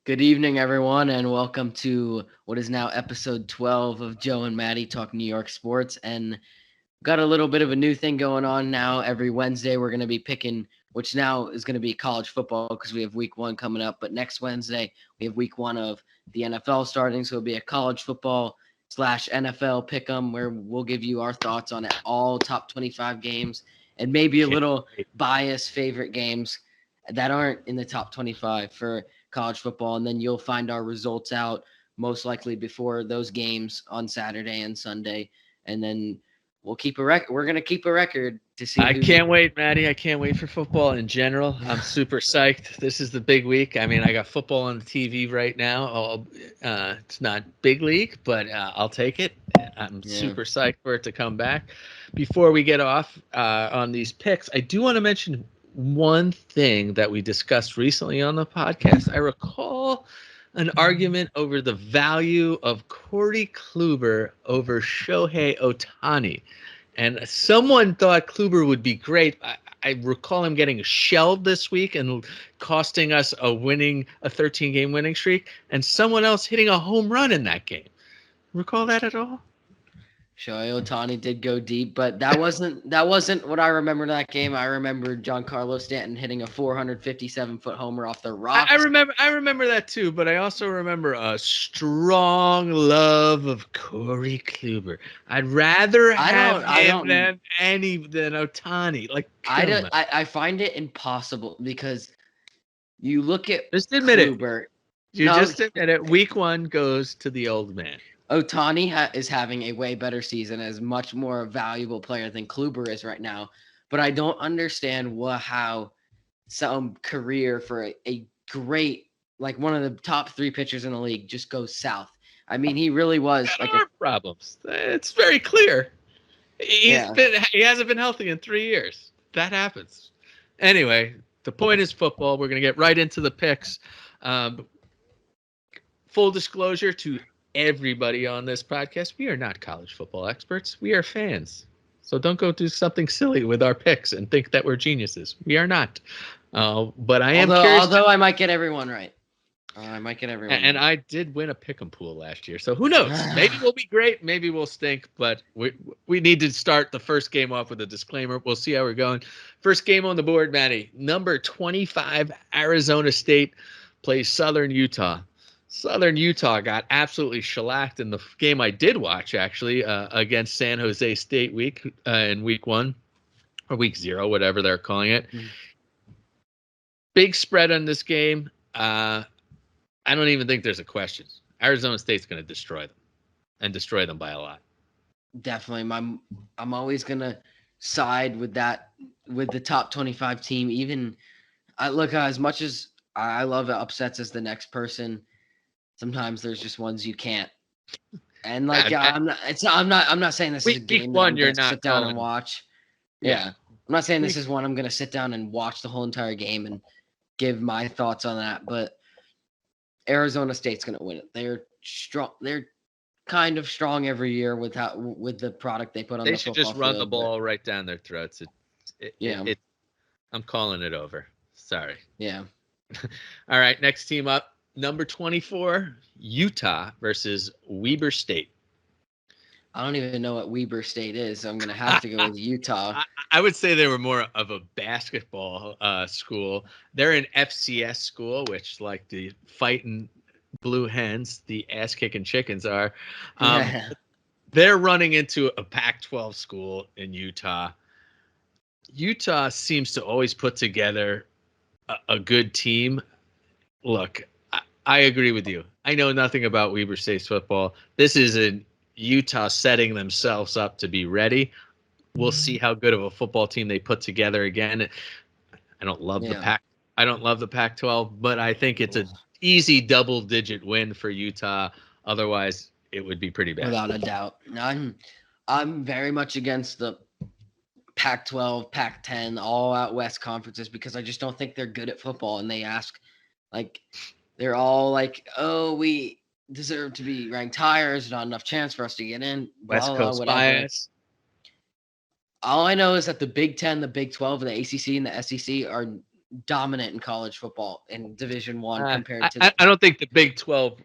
Good evening, everyone, and welcome to what is now episode 12 of Joe and Matty Talk New York Sports. And got a little bit of a new thing going on now. Every Wednesday, we're going to be picking, which now is going to be college football because we have week one coming up. But next Wednesday, we have week one of the NFL starting. So it'll be a college football slash NFL pick 'em where we'll give you our thoughts on all top 25 games and maybe a Can't little wait. biased favorite games that aren't in the top 25 for college football. And then you'll find our results out most likely before those games on Saturday and Sunday. And then we'll keep a record. We're gonna keep a record to see I who. can't wait, Matty. I can't wait for football in general. I'm super psyched. This is the big week. I mean, I got football on the TV right now. It's not big league, but I'll take it. I'm Yeah. super psyched for it to come back. Before we get off on these picks, I do want to mention one thing that we discussed recently on the podcast. I recall an argument over the value of Corey Kluber over Shohei Ohtani. And someone thought Kluber would be great. I recall him getting shelled this week and costing us a 13-game winning streak, and someone else hitting a home run in that game. Recall that at all? Shohei Ohtani did go deep, but that wasn't what I remember that game. I remember Giancarlo Stanton hitting a 457-foot homer off the I rocks. remember I remember that too, but I also remember a strong love of Corey Kluber. I'd rather I have don't. I him don't. than Ohtani. Like, I come don't. on. I find it impossible because you look at Just admit it. Kluber. You No, just admit it. Week one goes to the old man. Otani is having a way better season as much more valuable player than Kluber is right now. But I don't understand how some career for a great, like one of the top three pitchers in the league, just goes south. I mean, he really was Got like a arm problems. It's very clear. yeah. He hasn't been healthy in 3 years. That happens. Anyway, the point is football. We're gonna get right into the picks. Um, Full disclosure to everybody on this podcast: we are not college football experts. We are fans. So don't go do something silly with our picks and think that we're geniuses. We are not. But I am curious. Although I might get everyone right. I might get everyone And right. I did win a pick'em pool last year, so who knows? Maybe we'll be great, maybe we'll stink. But we need to start the first game off with a disclaimer. We'll see how we're going. First game on the board, Matty. Number 25, Arizona State plays Southern Utah. Southern Utah got absolutely shellacked in the game I did watch, actually, against San Jose State in week one or week zero, whatever they're calling it. Big spread on this game. I don't even think there's a question. Arizona State's going to destroy them and destroy them by a lot. Definitely. I'm always going to side with the top 25 team. Even I look as much as I love upsets as the next person. Sometimes there's just ones you can't. And like I'm not saying this is a Week game that one, I'm you're going to not sit down and calling. watch. Yeah. I'm not saying this Week- is one I'm going to sit down and watch the whole entire game and give my thoughts on that, but Arizona State's going to win it. They're strong. They're kind of strong every year with the product they put on They the should football just run the field. But ball right down their throats. yeah, I'm calling it over. Sorry. yeah. All right, next team up, number 24, Utah versus Weber State. I don't even know what Weber State is, so I'm going to have to go with Utah. I would say they were more of a basketball school. They're an FCS school, which, like the fighting blue hens, the ass-kicking chickens are. Yeah. They're running into a Pac-12 school in Utah. Utah seems to always put together a good team. Look, I agree with you. I know nothing about Weber State's football. This is a Utah setting themselves up to be ready. We'll see how good of a football team they put together again. I don't love the Pac. I don't love the Pac-12, but I think it's an easy double-digit win for Utah. Otherwise, it would be pretty bad. Without a doubt. I'm very much against the Pac-12, Pac-10, all out West conferences because I just don't think they're good at football, and they're all like, oh, we deserve to be ranked higher. There's not enough chance for us to get in. Blah, West blah, Coast whatever. bias. All I know is that the Big 10, the Big 12, and the ACC and the SEC are dominant in college football in Division I compared to I don't think the Big 12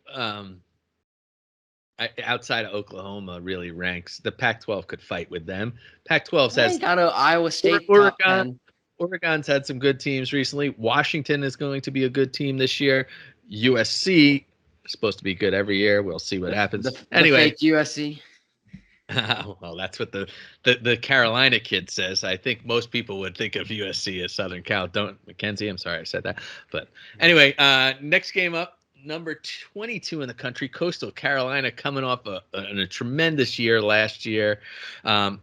outside of Oklahoma really ranks. The Pac-12 could fight with them. Pac-12 I has got Iowa State top Oregon. 10. Oregon's had some good teams recently. Washington is going to be a good team this year. USC is supposed to be good every year. We'll see what happens. The Anyway, fake USC. well, that's what the Carolina kid says. I think most people would think of USC as Southern Cal. Don't, Mackenzie? I'm sorry I said that. But anyway, next game up, number 22 in the country, Coastal Carolina, coming off a tremendous year last year,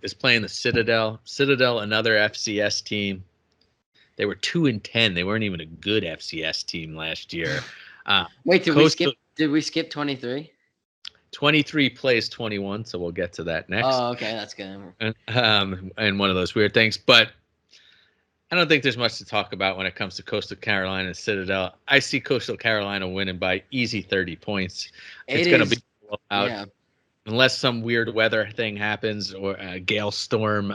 is playing the Citadel. Citadel, another FCS team. They were 2-10. They weren't even a good FCS team last year. Wait, did we skip 23? 23 plays 21, so we'll get to that next. Oh, okay, that's good. And one of those weird things, but I don't think there's much to talk about when it comes to Coastal Carolina and Citadel. I see Coastal Carolina winning by easy 30 points. It's going to be a blowout, unless some weird weather thing happens or a gale storm.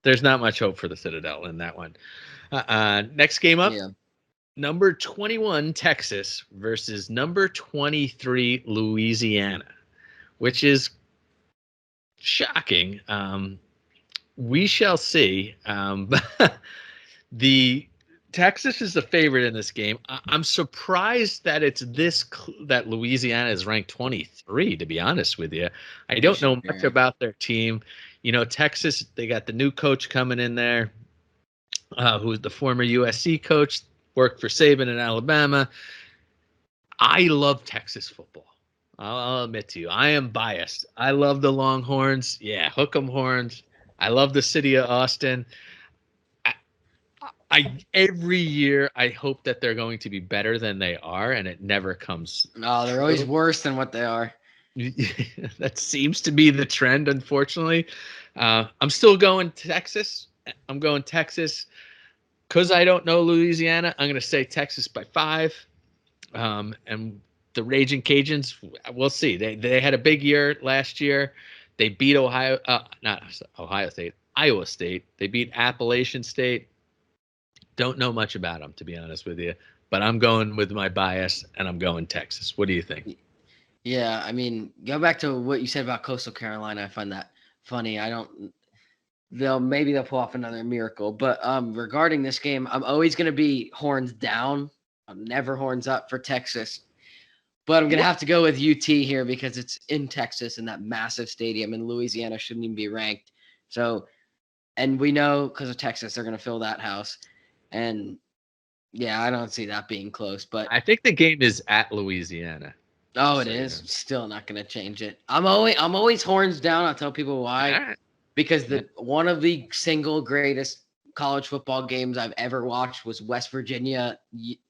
There's not much hope for the Citadel in that one. Next game up. Number 21, Texas versus number 23, Louisiana, which is shocking. We shall see. The Texas is the favorite in this game. I'm surprised that it's that Louisiana is ranked 23, to be honest with you. I don't know much about their team. You know, Texas, they got the new coach coming in there, who's the former USC coach. Worked for Saban in Alabama. I love Texas football. I'll admit to you, I am biased. I love the Longhorns. Yeah, hook 'em horns. I love the city of Austin. Every year I hope that they're going to be better than they are, and it never comes. No, they're always worse than what they are. That seems to be the trend, unfortunately. I'm still going Texas. I'm going Texas. Because I don't know Louisiana, I'm going to say Texas by 5. And the Raging Cajuns, we'll see. They had a big year last year. They beat not Ohio State, Iowa State. They beat Appalachian State. Don't know much about them, to be honest with you. But I'm going with my bias, and I'm going Texas. What do you think? Yeah, I mean, go back to what you said about Coastal Carolina. I find that funny. Maybe they'll pull off another miracle. But regarding this game, I'm always going to be horns down. I'm never horns up for Texas. But I'm going to have to go with UT here because it's in Texas in that massive stadium, and Louisiana shouldn't even be ranked. So, and we know because of Texas, they're going to fill that house. And yeah, I don't see that being close. But I think the game is at Louisiana. Oh, it is. Still not going to change it. I'm always horns down. I'll tell people why. Because one of the single greatest college football games I've ever watched was West Virginia,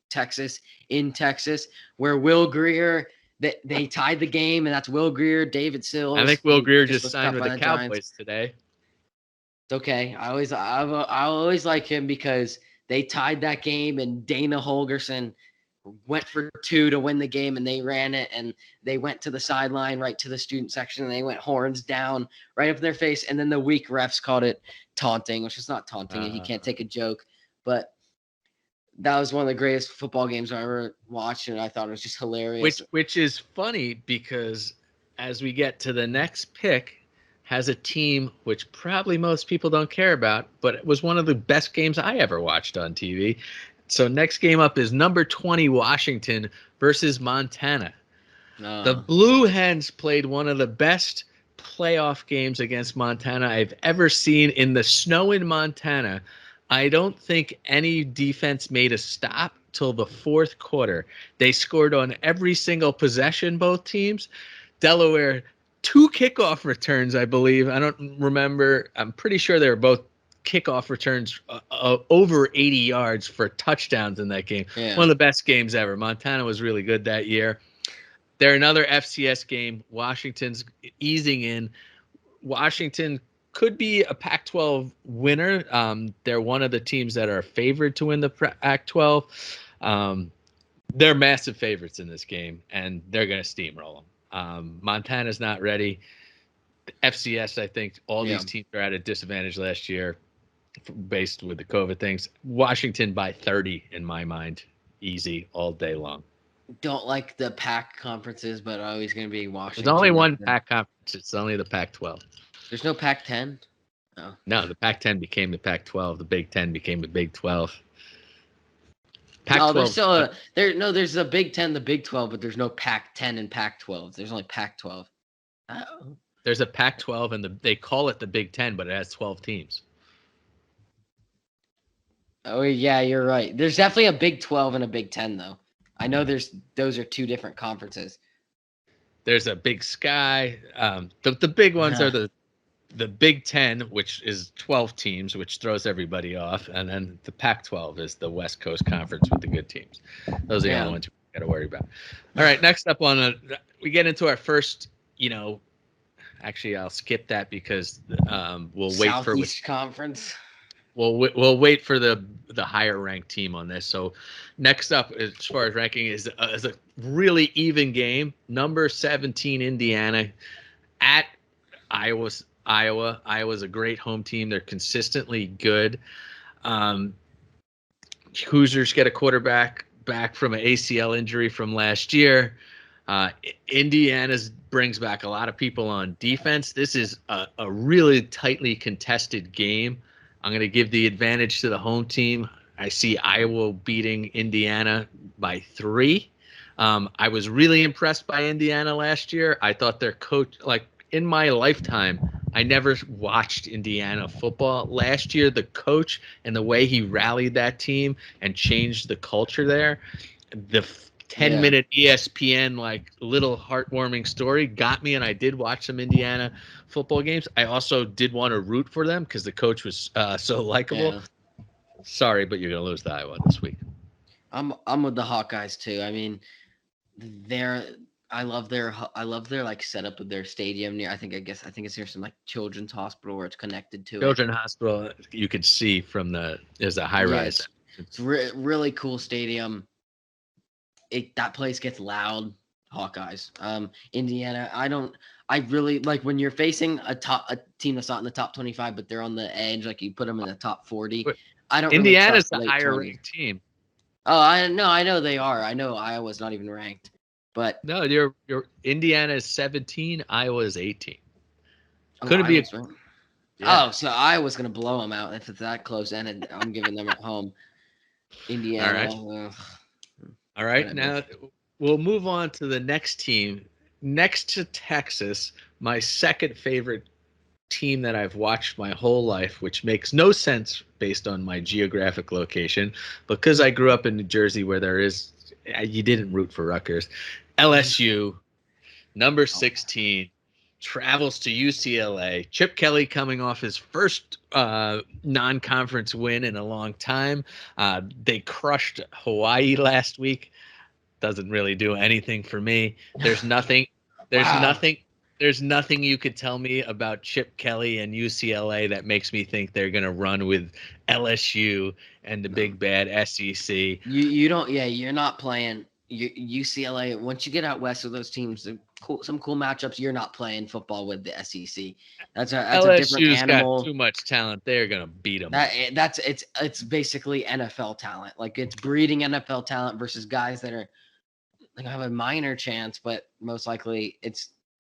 Texas, in Texas, where Will Grier, they tied the game, and that's Will Grier, David Sills. I think Will Grier just signed with the Cowboys Giants today. It's okay. I always like him because they tied that game, and Dana Holgerson went for 2 to win the game, and they ran it, and they went to the sideline, right to the student section, and they went horns down right up in their face. And then the weak refs called it taunting, which is not taunting. He can't take a joke, but that was one of the greatest football games I ever watched, and I thought it was just hilarious. Which is funny because as we get to the next pick, has a team which probably most people don't care about, but it was one of the best games I ever watched on TV. So next game up is number 20 Washington versus Montana. The Blue Hens played one of the best playoff games against Montana I've ever seen in the snow in Montana. I don't think any defense made a stop till the fourth quarter. They scored on every single possession, both teams. Delaware, 2 kickoff returns, I believe. I don't remember. I'm pretty sure they were both kickoff returns over 80 yards for touchdowns in that game. Yeah. One of the best games ever. Montana was really good that year. They're another FCS game. Washington's easing in. Washington could be a Pac-12 winner. They're one of the teams that are favored to win the Pac-12. They're massive favorites in this game, and they're going to steamroll them. Montana's not ready. FCS, I think all these teams are at a disadvantage last year. based with the COVID things. Washington by 30 in my mind, easy all day long. Don't like the Pac conferences, but always going to be There's only Washington. one Pac conference. It's only the Pac-12. There's no Pac-10. Oh. No, the Pac-10 became the Pac-12. The Big Ten became the Big 12. No, there's Pac-12. still a there. No, there's a Big 10, the Big 12, but there's no Pac-10 and Pac-12. There's only Pac-12. Oh. There's a Pac-12, and they call it the Big Ten, but it has 12 teams. Oh yeah, you're right. There's definitely a Big 12 and a Big 10 though. I know those are two different conferences. There's a Big Sky. The big ones are the Big Ten, which is 12 teams, which throws everybody off, and then the Pac-12 is the West Coast Conference with the good teams. Those are the only ones we got to worry about. All right, next up we get into our first. Actually, I'll skip that because we'll wait for Southeast Conference. We'll wait for the higher ranked team on this. So next up, as far as ranking, is a really even game. Number 17 Indiana at Iowa. Iowa's a great home team. They're consistently good. Hoosiers get a quarterback back from an ACL injury from last year. Indiana brings back a lot of people on defense. This is a really tightly contested game. I'm going to give the advantage to the home team. I see Iowa beating Indiana by 3. I was really impressed by Indiana last year. I thought their coach, in my lifetime, I never watched Indiana football. Last year, the coach and the way he rallied that team and changed the culture there, the 10-minute ESPN little heartwarming story got me, and I did watch some Indiana football games. I also did want to root for them because the coach was so likable. Yeah. Sorry, but you're gonna lose to Iowa this week. I'm with the Hawkeyes too. I mean, I love their setup of their stadium near. I think it's near some Children's Hospital where it's connected to Children's Hospital. You could see from there's a high rise. It's really cool stadium. That place gets loud. Hawkeyes. Indiana. I really like when you're facing a team that's not in the top 25, but they're on the edge. You put them in the top 40. I don't. Indiana's the higher ranked team. Oh, I know they are. I know Iowa's not even ranked, but no, your Indiana is 17. Iowa is 18. Could it be? Yeah. Oh, so Iowa's gonna blow them out if it's that close, and I'm giving them at home. Indiana. All right. All right, whatever. Now we'll move on to the next team. Next to Texas, my second favorite team that I've watched my whole life, which makes no sense based on my geographic location, because I grew up in New Jersey where you didn't root for Rutgers. LSU, number 16, travels to UCLA. Chip Kelly coming off his first non-conference win in a long time. They crushed Hawaii last week. Doesn't really do anything for me. There's nothing. There's nothing you could tell me about Chip Kelly and UCLA that makes me think they're going to run with LSU and the big bad SEC. You don't. Yeah, you're not playing. UCLA. Once you get out west of those teams, some cool matchups. You're not playing football with the SEC. That's a different animal. Got too much talent. They're gonna beat them. It's basically NFL talent. It's breeding NFL talent versus guys that are have a minor chance, but most likely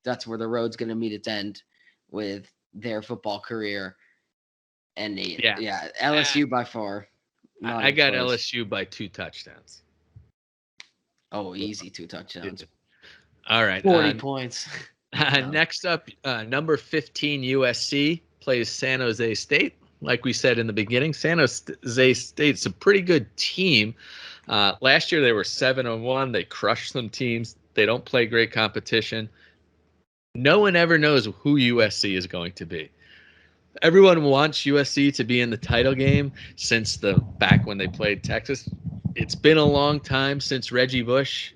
that's where the road's gonna meet its end with their football career. And LSU by far. I got close. LSU by 2 touchdowns. Oh, easy 2 touchdowns. All right. 40 points. Next up, number 15 USC plays San Jose State. Like we said in the beginning, San Jose State's a pretty good team. Last year they were 7-1. They crushed some teams. They don't play great competition. No one ever knows who USC is going to be. Everyone wants USC to be in the title game since back when they played Texas. It's been a long time since Reggie Bush.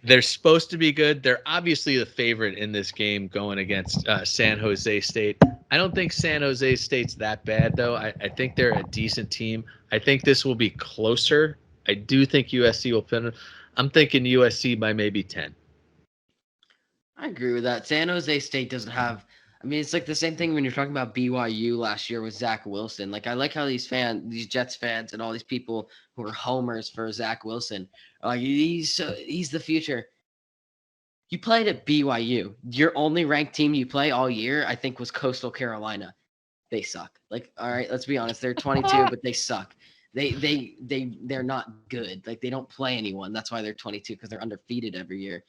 They're supposed to be good. They're obviously the favorite in this game going against San Jose State. I don't think San Jose State's that bad, though. I think they're a decent team. I think this will be closer. I do think USC will pin. I'm thinking USC by maybe 10. I agree with that. San Jose State doesn't have I mean, it's like the same thing when you're talking about BYU last year with Zach Wilson. Like, I like how these Jets fans, and all these people who are homers for Zach Wilson, are like, he's the future. You played at BYU. Your only ranked team you play all year, I think, was Coastal Carolina. They suck. Like, all right, let's be honest. They're 22, but they suck. They're not good. Like, they don't play anyone. That's why they're 22, because they're undefeated every year.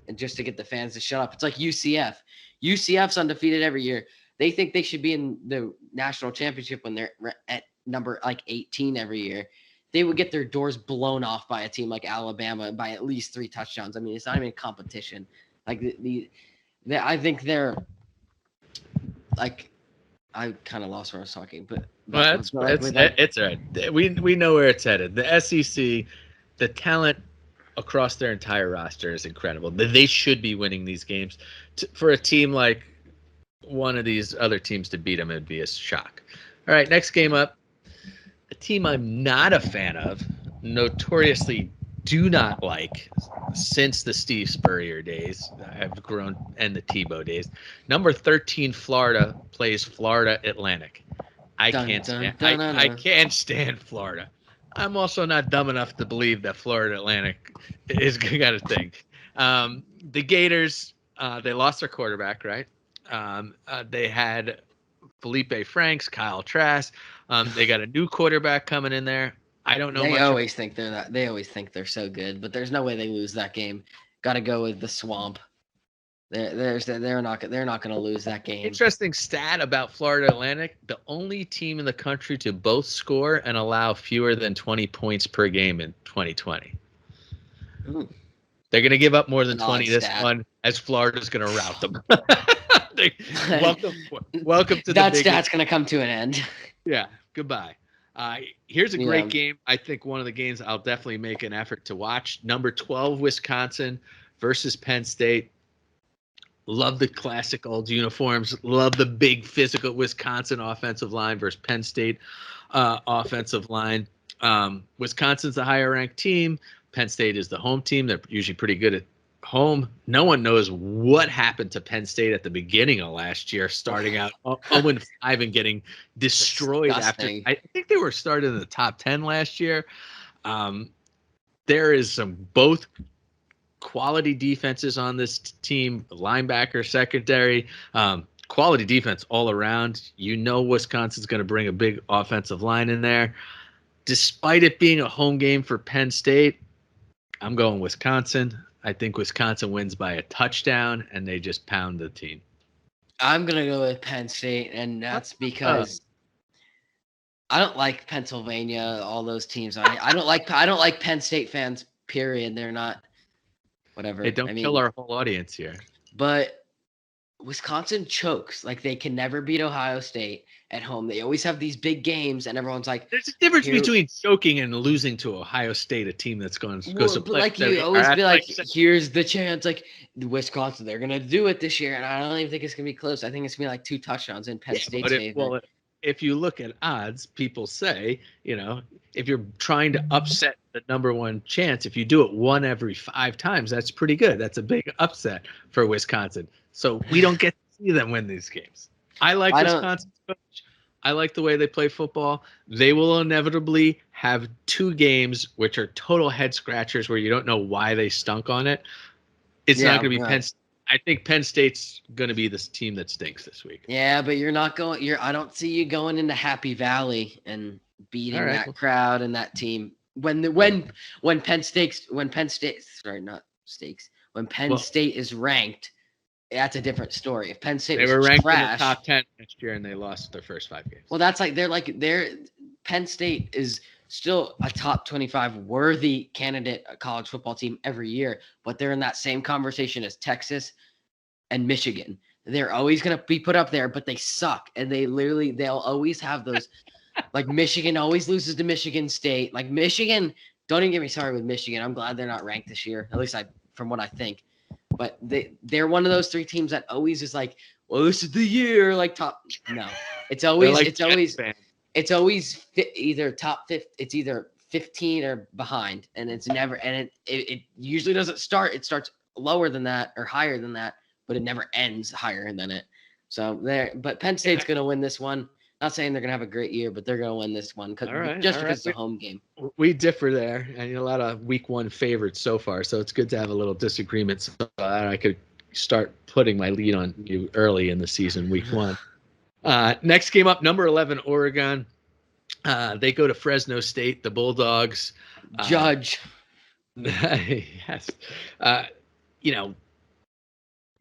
And just to get the fans to shut up, it's like UCF. UCF's undefeated every year. They think they should be in the national championship when they're at number like 18 every year. They would get their doors blown off by a team like Alabama by at least 3 touchdowns. I mean, it's not even a competition. Like I think they're like, I kind of lost where I was talking, but Well, it's all right. We know where it's headed. The SEC, the talent across their entire roster is incredible. They should be winning these games. For a team like one of these other teams to beat them, it'd be a shock. All right, next game up. A team I'm not a fan of, notoriously do not like since the Steve Spurrier days. I've grown, and the Tebow days. Number 13, Florida plays Florida Atlantic. I can't stand Florida. I'm also not dumb enough to believe that Florida Atlantic is got a thing. The Gators, they lost their quarterback, right? They had Felipe Franks, Kyle Trask. They got a new quarterback coming in there. I don't know. They always think they're that. They always think they're so good, but there's no way they lose that game. Got to go with the swamp. They're not going to lose that game. Interesting stat about Florida Atlantic: the only team in the country to both score and allow fewer than 20 points per game in 2020. Ooh. They're going to give up more than 20 this one, as Florida's going to rout them. Welcome to that stat's going to come to an end. Yeah, goodbye. Here's a great game. I think one of the games I'll definitely make an effort to watch. Number 12, Wisconsin versus Penn State. Love the classic old uniforms. Love the big physical Wisconsin offensive line versus Penn State offensive line. Wisconsin's the higher ranked team. Penn State is the home team. They're usually pretty good at home. No one knows what happened to Penn State at the beginning of last year, starting out 0-5 and getting destroyed. Disgusting. After. I think they were started in the top 10 last year. There is some both quality defenses on this team, linebacker, secondary, quality defense all around. You know Wisconsin's going to bring a big offensive line in there. Despite it being a home game for Penn State, I'm going Wisconsin. I think Wisconsin wins by a touchdown, and they just pound the team. I'm going to go with Penn State, and that's because I don't like Pennsylvania, all those teams. I don't like Penn State fans, period. They're not whatever. Hey, don't kill our whole audience here. But Wisconsin chokes. Like, they can never beat Ohio State at home. They always have these big games, and everyone's like, there's a difference between choking and losing to Ohio State, a team that's going to go to play. Like, you always be like, here's the chance. Like, Wisconsin, they're going to do it this year, and I don't even think it's going to be close. I think it's going to be like 2 touchdowns in Penn State's favor. If you look at odds, people say, if you're trying to upset the number one chance, if you do it 1 every 5 times, that's pretty good. That's a big upset for Wisconsin. So we don't get to see them win these games. I like Wisconsin's coach. I like the way they play football. They will inevitably have 2 games which are total head scratchers where you don't know why they stunk on it. It's not going to be Penn State. I think Penn State's going to be this team that stinks this week. Yeah, but you're not going. I don't see you going into Happy Valley and beating that crowd and that team. When Penn State is ranked, that's a different story. If Penn State they were ranked in the top 10 next year and they lost their first 5 games. Well, that's Penn State is still a top 25 worthy candidate college football team every year, but they're in that same conversation as Texas and Michigan. They're always going to be put up there, but they suck. And they'll always have those, like Michigan always loses to Michigan State. Like Michigan, don't even get me started with Michigan. I'm glad they're not ranked this year, at least from what I think. But they're one of those 3 teams that always is like, well, this is the year, like top. No, it's always either top 5. It's either 15 or behind, and it's never. And it usually doesn't start. It starts lower than that or higher than that, but it never ends higher than it. So but Penn State's going to win this one. Not saying they're going to have a great year, but they're going to win this one All right. because it's a home game. We differ there, and a lot of week 1 favorites so far. So it's good to have a little disagreement so that I could start putting my lead on you early in the season, week 1. Next game up, number 11, Oregon. They go to Fresno State, the Bulldogs. Judge. Yes. No.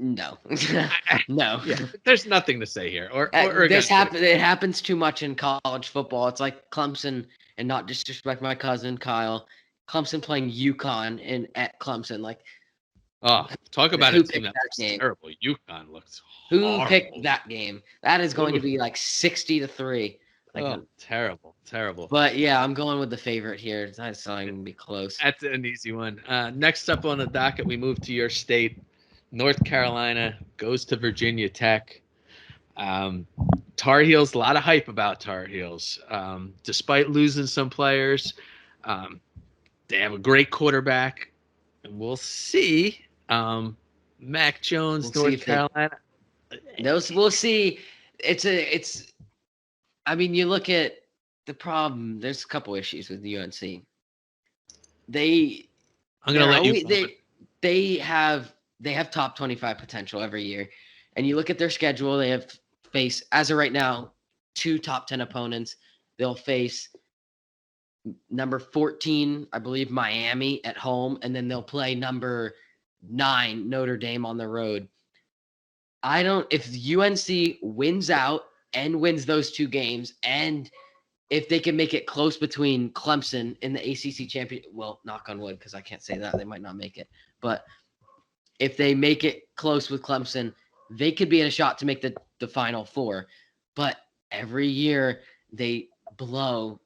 No. Yeah, there's nothing to say here. It happens too much in college football. It's like Clemson, and not disrespect my cousin Kyle. Clemson playing UConn at Clemson. Like, talk about a team that looks terrible. UConn looks horrible. Who picked that game? That is going to be like 60-3. Like, terrible. But yeah, I'm going with the favorite here. It's not going to be close. That's an easy one. Next up on the docket, we move to your state. North Carolina goes to Virginia Tech. Tar Heels, a lot of hype about Tar Heels. Despite losing some players, they have a great quarterback. And we'll see. Mac Jones, North Carolina. We'll see. I mean, you look at the problem. There's a couple issues with UNC. They have top 25 potential every year. And you look at their schedule, they have as of right now, 2 top 10 opponents. They'll face number 14, I believe, Miami at home, and then they'll play number 9, Notre Dame on the road. If UNC wins out and wins those 2 games, and if they can make it close between Clemson in the ACC championship, well, knock on wood, because I can't say that. They might not make it. But if they make it close with Clemson, they could be in a shot to make the Final Four. But every year they blow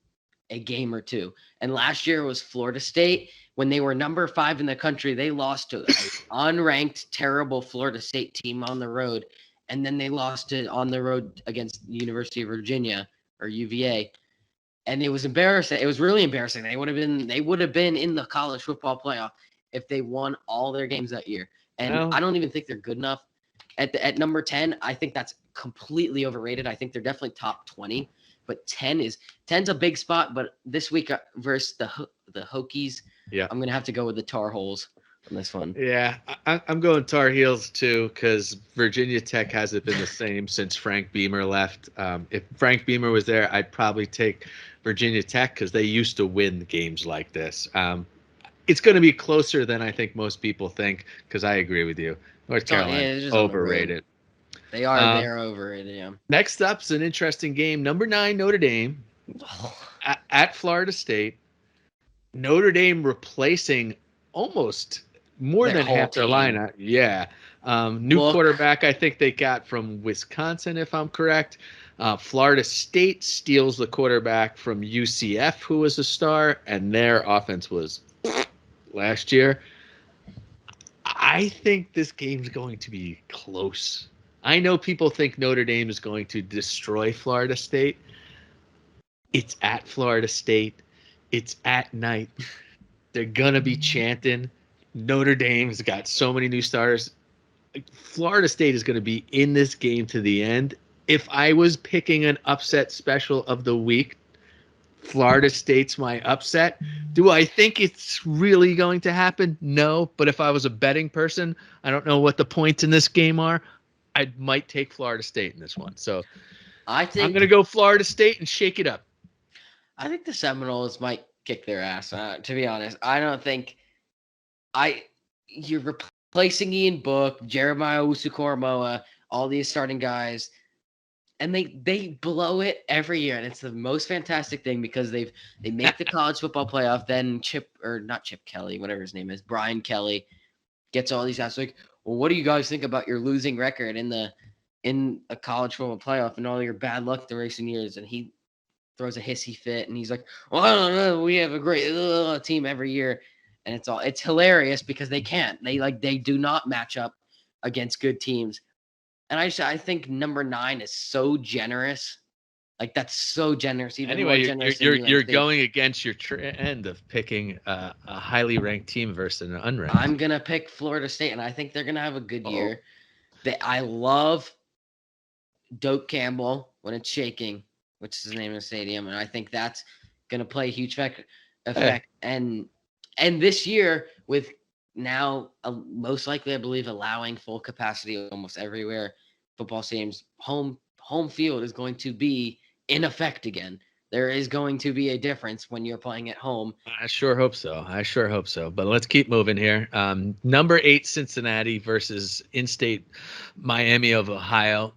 a game or 2. And last year was Florida State. When they were number 5 in the country, they lost to an unranked, terrible Florida State team on the road. And then they lost it on the road against the University of Virginia, or UVA. And it was embarrassing. It was really embarrassing. They would have been in the college football playoff if they won all their games that year. And I don't even think they're good enough. At number 10, I think that's completely overrated. I think they're definitely top 20. But 10's a big spot. But this week versus the Hokies, I'm going to have to go with the Tar Heels on this one. Yeah, I'm going Tar Heels too, because Virginia Tech hasn't been the same since Frank Beamer left. If Frank Beamer was there, I'd probably take Virginia Tech because they used to win games like this. It's going to be closer than I think most people think, because I agree with you. North Carolina, overrated. They're overrated, yeah. Next up's an interesting game. Number 9, Notre Dame at Florida State. Notre Dame replacing almost more than half their lineup. Yeah. New quarterback, I think they got from Wisconsin, if I'm correct. Florida State steals the quarterback from UCF, who was a star, and their offense was last year. I think this game's going to be close. I know people think Notre Dame is going to destroy Florida State. It's at Florida State. It's at night. They're going to be chanting. Notre Dame's got so many new starters. Florida State is going to be in this game to the end. If I was picking an upset special of the week, Florida State's my upset. Do I think it's really going to happen? No. But if I was a betting person, I don't know what the points in this game are. I might take Florida State in this one. So I'm going to go Florida State and shake it up. I think the Seminoles might kick their ass. To be honest, I don't think you're replacing Ian Book, Jeremiah Owusu-Koramoah, all these starting guys. And they blow it every year, and it's the most fantastic thing because they make the college football playoff. Then not Chip Kelly, whatever his name is, Brian Kelly, gets all these guys like, well, what do you guys think about your losing record in a college football playoff and all your bad luck the recent years? And he throws a hissy fit, and he's like, well, I don't know, we have a great team every year, and it's hilarious because they can't. They do not match up against good teams. And I think number 9 is so generous. Like, that's so generous. You're going against your trend of picking a highly ranked team versus an unranked. I'm going to pick Florida State, and I think they're going to have a good year. I love Doak Campbell when it's shaking, which is the name of the stadium, and I think that's going to play a huge effect. And this year with now most likely, I believe, allowing full capacity almost everywhere, football stadiums, home field is going to be in effect again. There is going to be a difference when you're playing at home. I sure hope so. But let's keep moving here. Number 8 Cincinnati versus in-state Miami of Ohio.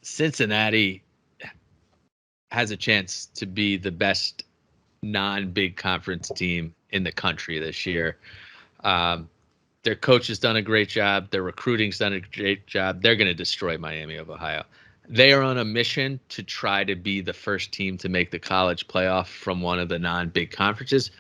Cincinnati has a chance to be the best non-big conference team in the country this year. Their coach has done a great job. Their recruiting's done a great job. They're going to destroy Miami of Ohio. They are on a mission to try to be the first team to make the college playoff from one of the non-big conferences.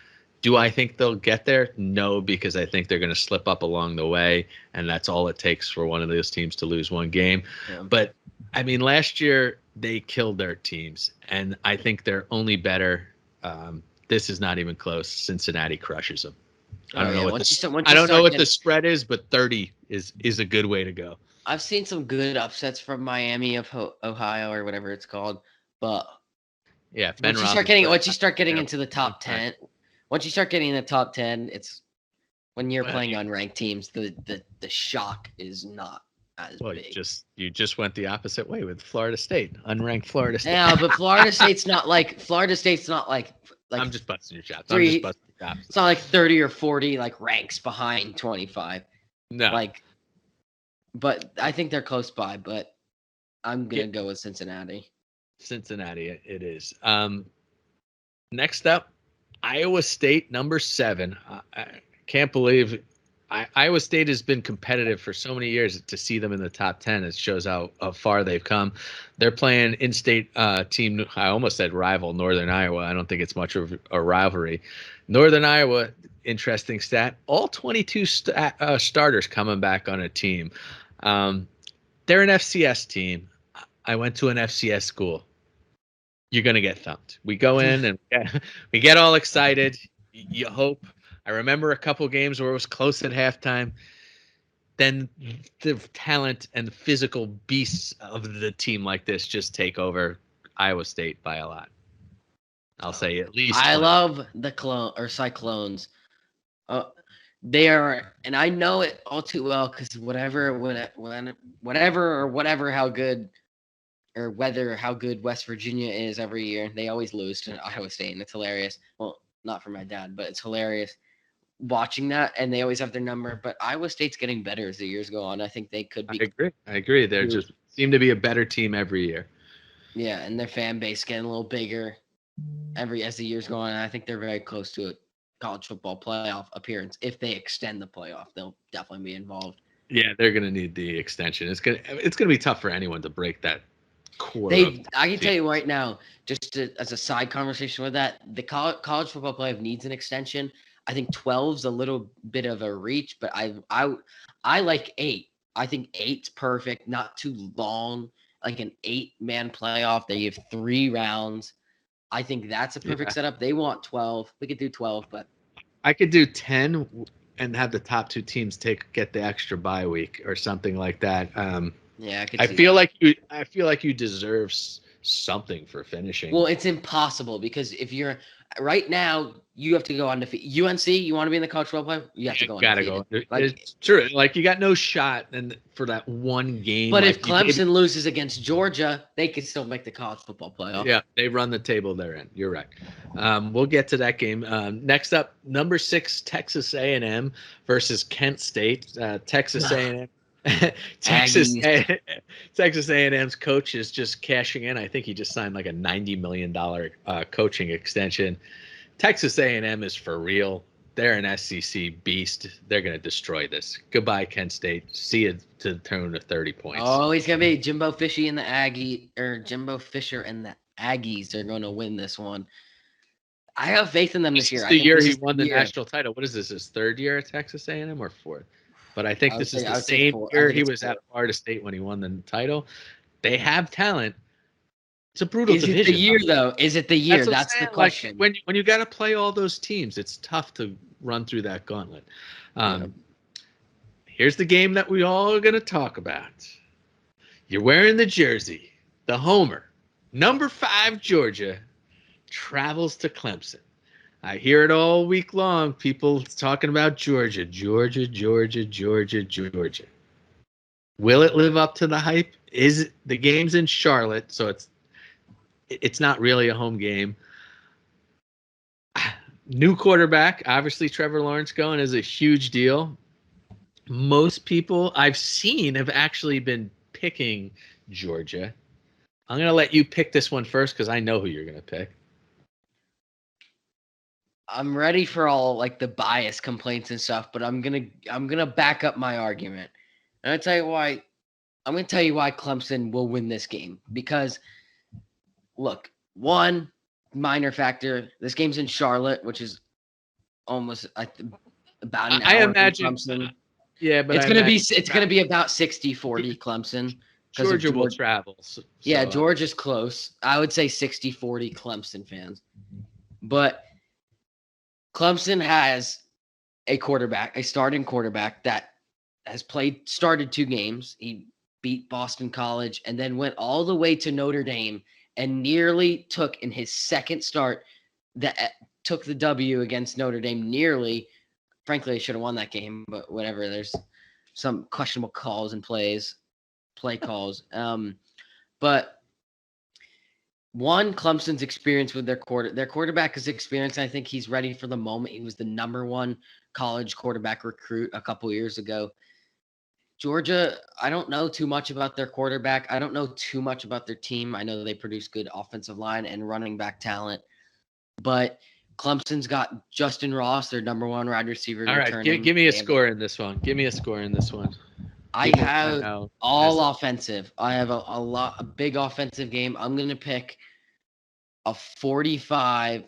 Do I think they'll get there? No, because I think they're going to slip up along the way, and that's all it takes for one of those teams to lose one game. Yeah. But, I mean, last year they killed their teams, and I think they're only better. This is not even close. Cincinnati crushes them. I don't know what the spread is, but 30 is a good way to go. I've seen some good upsets from Miami of Ohio or whatever it's called, but yeah, once you start getting into the top 10, once you start getting in the top 10, it's when you're playing unranked teams, the shock is not as big. You just went the opposite way with Florida State, unranked Florida State. Yeah, but Florida State's not like I'm just busting your chops. It's not like 30 or 40 like ranks behind 25. No. But I think they're close by, but I'm going to go with Cincinnati. Cincinnati it is. Next up, Iowa State, number 7. I can't believe Iowa State has been competitive for so many years. To see them in the top 10, it shows how far they've come. They're playing in-state team, I almost said rival, Northern Iowa. I don't think it's much of a rivalry. Northern Iowa, interesting stat, all 22 starters coming back on a team. They're an FCS team. I went to an FCS school. You're going to get thumped. We go in and we get all excited. You hope. I remember a couple games where it was close at halftime. Then the talent and the physical beasts of the team like this just take over Iowa State by a lot. I'll say at least. I love the Cyclones. They are, and I know it all too well because whatever how good how good West Virginia is every year, they always lose to Iowa State, and it's hilarious. Well, not for my dad, but it's hilarious watching that, and they always have their number. But Iowa State's getting better as the years go on. I think they could be. I agree. They just seem to be a better team every year. Yeah, and their fan base getting a little bigger as the years go on. I think they're very close to a college football playoff appearance. If they extend the playoff, they'll definitely be involved. Yeah, they're going to need the extension. It's going to be tough for anyone to break that core. I can tell you right now, as a side conversation with that, the college football playoff needs an extension. I think 12's a little bit of a reach, but I like 8. I think 8's perfect, not too long, like an 8-man playoff. They have 3 rounds. I think that's a perfect setup. They want 12. We could do 12, but I could do 10 and have the top 2 teams get the extra bye week or something like that. I feel like you deserve something for finishing. Well, it's impossible because if you're right now, you have to go undefeated. UNC, you want to be in the college football playoff, you have to go undefeated. Gotta go. It's true. Like you got no shot for that one game. But if Clemson loses against Georgia, they can still make the college football playoff. Yeah, they run the table they're in. You're right. We'll get to that game. Next up, number 6 Texas A&M versus Kent State. Texas A&M. Texas A&M's coach is just cashing in. I think he just signed like a $90 million coaching extension. Texas A&M is for real. They're an SEC beast. They're going to destroy this. Goodbye, Kent State. See you to the tune of 30 points. Oh, he's going to be Jimbo Fisher and the Aggies are going to win this one. I have faith in them this year. This is the year he won the national title. What is this, his 3rd year at Texas A&M or 4th? But I think this is the same year he was at Florida State when he won the title. They have talent. It's a brutal division. Is it the year, though? Is it the year? That's the question. Like, when you got to play all those teams, it's tough to run through that gauntlet. Here's the game that we all are going to talk about. You're wearing the jersey, the homer. Number 5 Georgia travels to Clemson. I hear it all week long. People talking about Georgia. Will it live up to the hype? The game's in Charlotte, so it's not really a home game. New quarterback, obviously Trevor Lawrence going is a huge deal. Most people I've seen have actually been picking Georgia. I'm going to let you pick this one first because I know who you're going to pick. I'm ready for all like the bias complaints and stuff, but I'm gonna back up my argument. And I'll tell you why. I'm gonna tell you why Clemson will win this game. Because look, one minor factor, this game's in Charlotte, which is almost about an hour I imagine from Clemson. Yeah, but it's gonna be about 60-40 Clemson. Georgia will travel. Yeah, Georgia's close. I would say 60-40 Clemson fans. But Clemson has a starting quarterback that has started 2 games. He beat Boston College and then went all the way to Notre Dame and nearly took in his second start took the W against Notre Dame nearly. Frankly, they should have won that game, but whatever. There's some questionable calls and play calls. But one, Clemson's experience with their quarterback is experienced. I think he's ready for the moment. He was the number 1 college quarterback recruit a couple years ago. Georgia, I don't know too much about their quarterback. I don't know too much about their team. I know they produce good offensive line and running back talent. But Clemson's got Justin Ross, their number 1 wide receiver. All right, give me a score in this one. I have all offensive. I have a big offensive game. I'm going to pick a 45.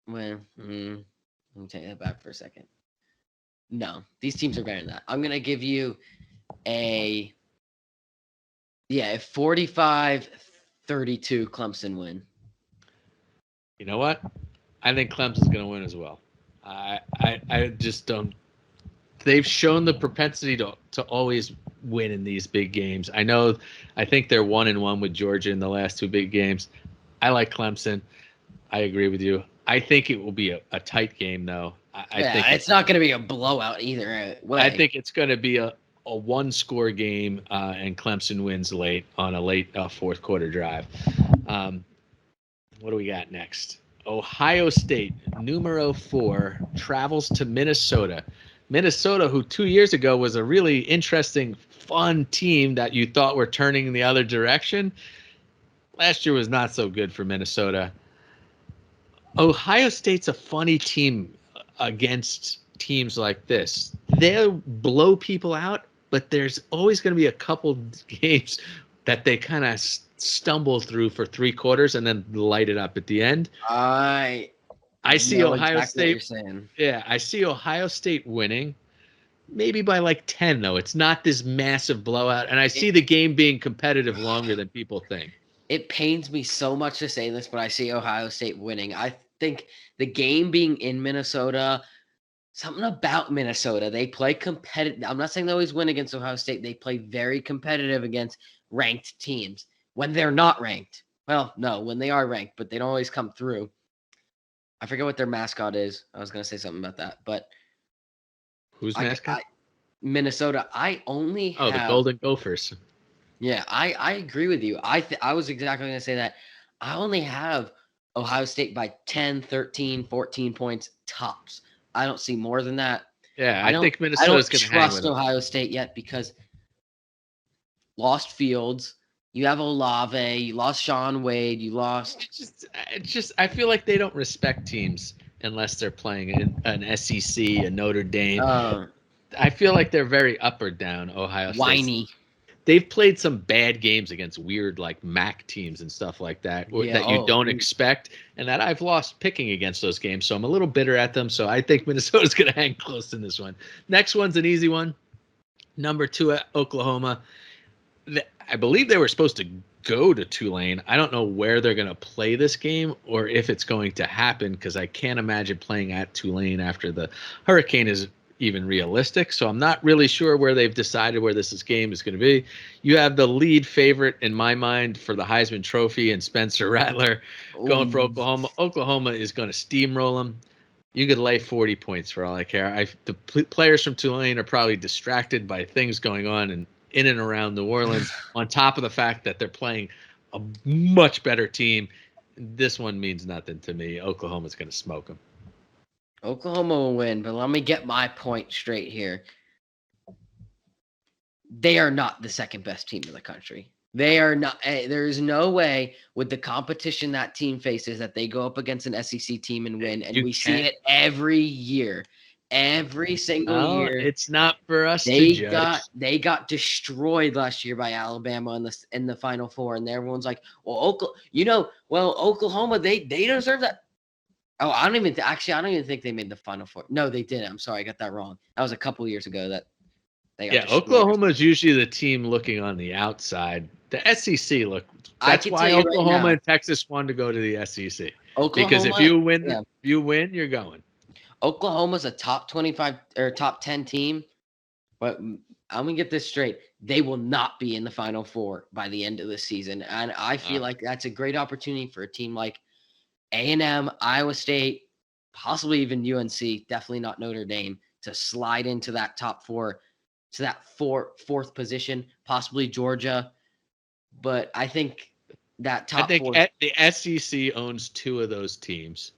Well, let me take that back for a second. No, these teams are better than that. I'm going to give you a 45-32 Clemson win. You know what? I think Clemson's going to win as well. I just don't. They've shown the propensity to always win in these big games. I think they're 1-1 with Georgia in the last 2 big games. I like Clemson. I agree with you. I think it will be a tight game, though. I think it's not going to be a blowout either way. I think it's going to be a 1-score game, and Clemson wins on a late fourth quarter drive. What do we got next? Ohio State, numero 4, travels to Minnesota. Minnesota, who 2 years ago was a really interesting, fun team that you thought were turning in the other direction. Last year was not so good for Minnesota. Ohio State's a funny team against teams like this. They'll blow people out, but there's always going to be a couple games that they kind of stumble through for 3 quarters and then light it up at the end. I see Ohio State. Yeah, I see Ohio State winning, maybe by like 10 though. It's not this massive blowout, and I see the game being competitive longer than people think. It pains me so much to say this, but I see Ohio State winning. I think the game being in Minnesota, something about Minnesota, they play competitive. I'm not saying they always win against Ohio State. They play very competitive against ranked teams when they're not ranked. Well, no, when they are ranked, but they don't always come through. I forget what their mascot is. I was going to say something about that, but who's mascot? Minnesota. I only have the Golden Gophers. Yeah, I agree with you. I was exactly going to say that. I only have Ohio State by 10, 13, 14 points tops. I don't see more than that. Yeah, I think Minnesota's going to hang with them. I don't trust Ohio State yet because lost Fields. You have Olave. You lost Sean Wade. You lost. I feel like they don't respect teams unless they're playing an SEC, a Notre Dame. I feel like they're very up or down. Ohio State. Whiny. They've played some bad games against weird like MAC teams and stuff like that that you don't expect, and that I've lost picking against those games. So I'm a little bitter at them. So I think Minnesota's going to hang close in this one. Next one's an easy one. Number 2 at Oklahoma. I believe they were supposed to go to Tulane. I don't know where they're going to play this game or if it's going to happen because I can't imagine playing at Tulane after the hurricane is even realistic. So I'm not really sure where they've decided where game is going to be. You have the lead favorite in my mind for the Heisman Trophy and Spencer Rattler going for Ooh. Oklahoma. Oklahoma is going to steamroll them. You could lay 40 points for all I care. The players from Tulane are probably distracted by things going on in and around New Orleans, on top of the fact that they're playing a much better team. This one means nothing to me. Oklahoma's going to smoke them. Oklahoma will win, but let me get my point straight here. They are not the second best team in the country. They are not. There is no way with the competition that team faces that they go up against an SEC team and win. And we see it every year. Every single year. It's not for us to judge. They got destroyed last year by Alabama in the Final Four, and everyone's like, "Well, Oklahoma, they deserve that." Oh, I don't even think they made the Final Four. No, they didn't. I'm sorry, I got that wrong. That was a couple years ago that they got destroyed. Oklahoma is usually the team looking on the outside. The SEC that's why Oklahoma and Texas wanted to go to the SEC. Because if you win, you're going. Oklahoma's a top 25 or top 10 team, but I'm gonna get this straight. They will not be in the Final Four by the end of the season, and I feel like that's a great opportunity for a team like A&M, Iowa State, possibly even UNC, definitely not Notre Dame, to slide into that top four, to that fourth position, possibly Georgia. But I think that top four. The SEC owns two of those teams.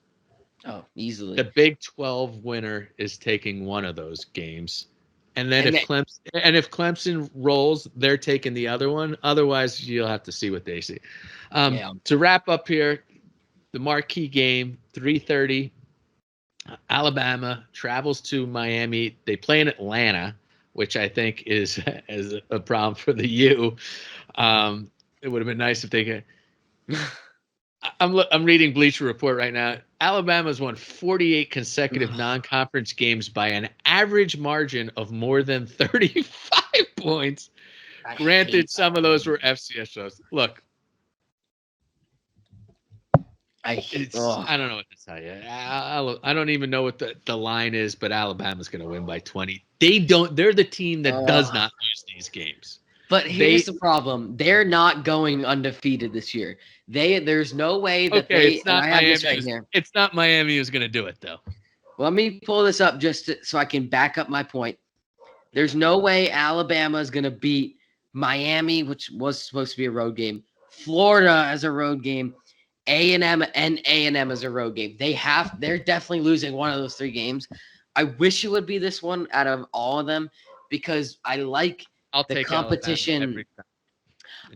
Oh, easily. The Big 12 winner is taking one of those games. And then if Clemson rolls, they're taking the other one. Otherwise, you'll have to see what they see. To wrap up here, the marquee game, 3:30. Alabama travels to Miami. They play in Atlanta, which I think is a problem for the U. It would have been nice if they could. I'm reading Bleacher Report right now. Alabama's won 48 consecutive non-conference games by an average margin of more than 35 points. Granted, some of those were FCS shows. Look, I don't know what to tell you. I don't even know what the line is, but Alabama's going to win by 20. They're the team that does not lose these games. But here's the problem. They're not going undefeated this year. There's no way that it's not Miami. It's not Miami who's going to do it, though. Let me pull this up so I can back up my point. There's no way Alabama is going to beat Miami, which was supposed to be a road game, Florida as a road game, A&M as a road game. They're definitely losing one of those three games. I wish it would be this one out of all of them because I like the competition.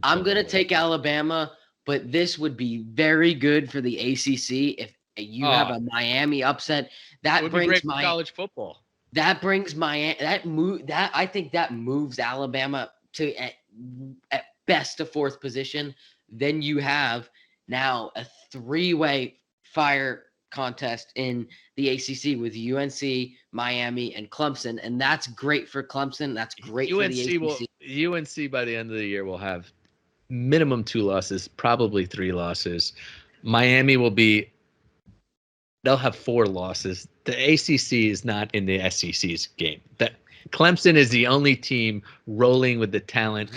I'm going to take Alabama, but this would be very good for the ACC if you have a Miami upset. That brings college football. That brings I think that moves Alabama to at best a fourth position. Then you have now a three-way fire contest in the ACC with UNC, Miami, and Clemson, and that's great for Clemson. That's great for the ACC. UNC by the end of the year will have minimum 2 losses, probably 3 losses. Miami they'll have 4 losses. The ACC is not in the SEC's game. Clemson is the only team rolling with the talent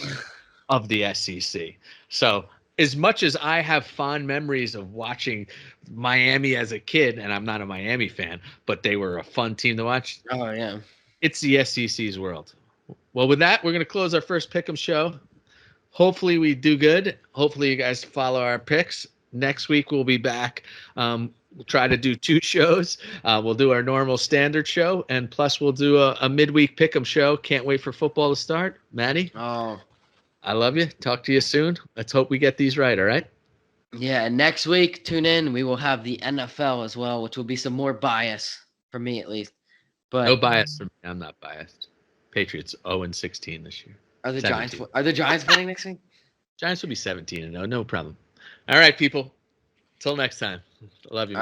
of the SEC. So as much as I have fond memories of watching Miami as a kid, and I'm not a Miami fan, but they were a fun team to watch. Oh, yeah. It's the SEC's world. Well, with that, we're going to close our first Pick'em show. Hopefully we do good. Hopefully you guys follow our picks. Next week we'll be back. We'll try to do 2 shows. We'll do our normal standard show, and plus we'll do a midweek Pick'em show. Can't wait for football to start. Matty? Oh, I love you. Talk to you soon. Let's hope we get these right, all right? Yeah, and next week, tune in. We will have the NFL as well, which will be some more bias for me at least. But no bias for me. I'm not biased. Patriots 0-16 this year. Are the Giants winning next week? Giants will be 17-0. No problem. All right, people. Till next time. I love you, man.